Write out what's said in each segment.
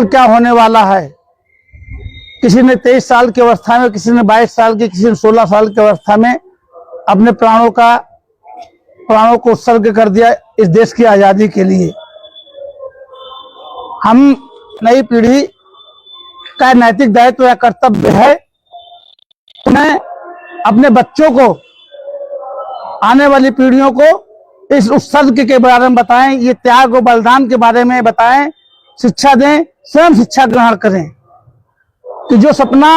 क्या होने वाला है। किसी ने 23 साल की अवस्था में, किसी ने 22 साल की, किसी ने 16 साल की अवस्था में अपने प्राणों को उत्सर्ग कर दिया इस देश की आजादी के लिए। हम नई पीढ़ी का नैतिक दायित्व या कर्तव्य है उन्हें अपने बच्चों को, आने वाली पीढ़ियों को इस उत्सर्ग के बारे में बताएं, ये त्याग और बलिदान के बारे में बताएं, शिक्षा दें, स्वयं शिक्षा ग्रहण करें कि जो सपना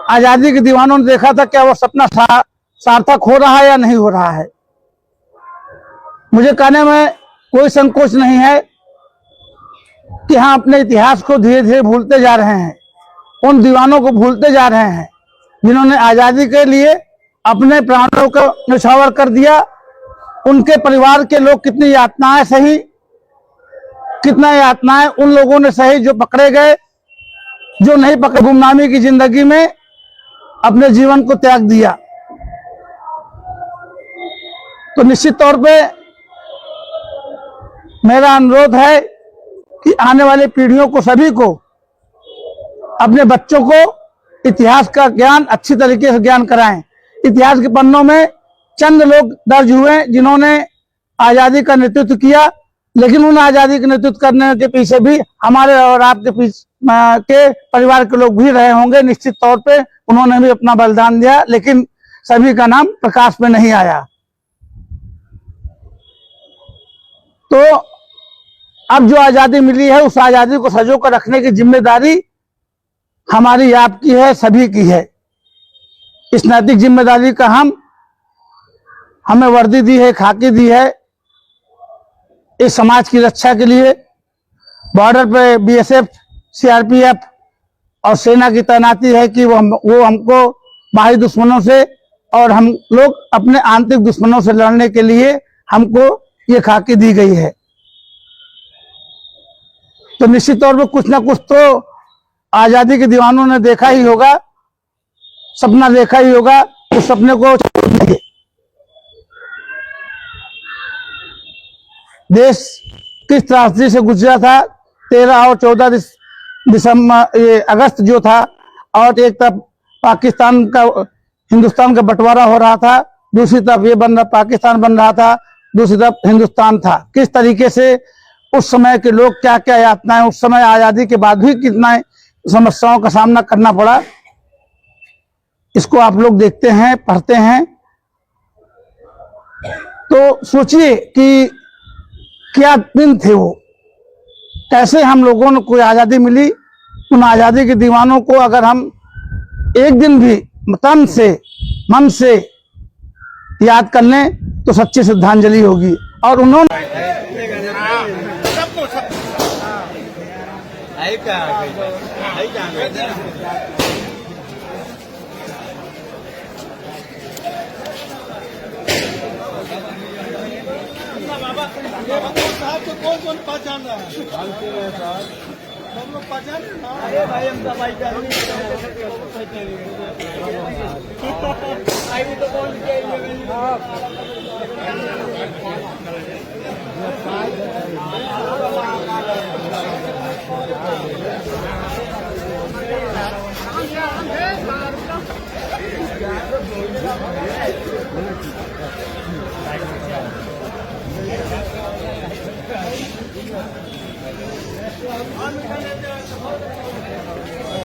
आजादी के दीवानों ने देखा था, क्या वो सपना सार्थक हो रहा है या नहीं हो रहा है। मुझे कहने में कोई संकोच नहीं है कि हम अपने इतिहास को धीरे धीरे भूलते जा रहे हैं, उन दीवानों को भूलते जा रहे हैं जिन्होंने आजादी के लिए अपने प्राणों को न्यौछावर कर दिया। उनके परिवार के लोग कितनी यातनाएं सही, कितना यातनाएं उन लोगों ने सही जो पकड़े गए, जो नहीं पकड़े, गुमनामी की जिंदगी में अपने जीवन को त्याग दिया। तो निश्चित तौर पे मेरा अनुरोध है कि आने वाली पीढ़ियों को, सभी को, अपने बच्चों को इतिहास का ज्ञान अच्छी तरीके से ज्ञान कराएं। इतिहास के पन्नों में चंद लोग दर्ज हुए जिन्होंने आजादी का नेतृत्व किया, लेकिन उन आजादी का नेतृत्व करने के पीछे भी हमारे और आपके के परिवार के लोग भी रहे होंगे। निश्चित तौर पे उन्होंने भी अपना बलिदान दिया, लेकिन सभी का नाम प्रकाश में नहीं आया। तो अब जो आजादी मिली है, उस आजादी को सजो कर रखने की जिम्मेदारी हमारी, आपकी है, सभी की है। इस नैतिक जिम्मेदारी का हमें वर्दी दी है, खाकी दी है इस समाज की रक्षा के लिए। बॉर्डर पे बीएसएफ, सीआरपीएफ और सेना की तैनाती है कि वो हमको बाहरी दुश्मनों से और हम लोग अपने आंतरिक दुश्मनों से लड़ने के लिए हमको ये खाकी दी गई है। तो निश्चित तौर पर कुछ ना कुछ तो आजादी के दीवानों ने देखा ही होगा, सपना देखा ही होगा, उस सपने को देश किस त्रासदी से गुजरा था। 13 और 14 अगस्त जो था, और एक तरफ पाकिस्तान का, हिंदुस्तान का बंटवारा हो रहा था, दूसरी तरफ ये पाकिस्तान बन रहा था, दूसरी तरफ हिंदुस्तान था। किस तरीके से उस समय के लोग क्या क्या यातनाएं, उस समय आजादी के बाद भी कितना समस्याओं का सामना करना पड़ा, इसको आप लोग देखते हैं, पढ़ते हैं। तो सोचिए कि क्या दिन थे वो, कैसे हम लोगों को आजादी मिली। उन आजादी के दीवानों को अगर हम एक दिन भी तन से, मन से याद कर लें तो सच्ची श्रद्धांजलि होगी। और उन्होंने साहब को कौन पहचान रहा है? हम लोग पहचान रहे हैं। अरे भाई हम तो भाई जान नहीं आई तो कौन के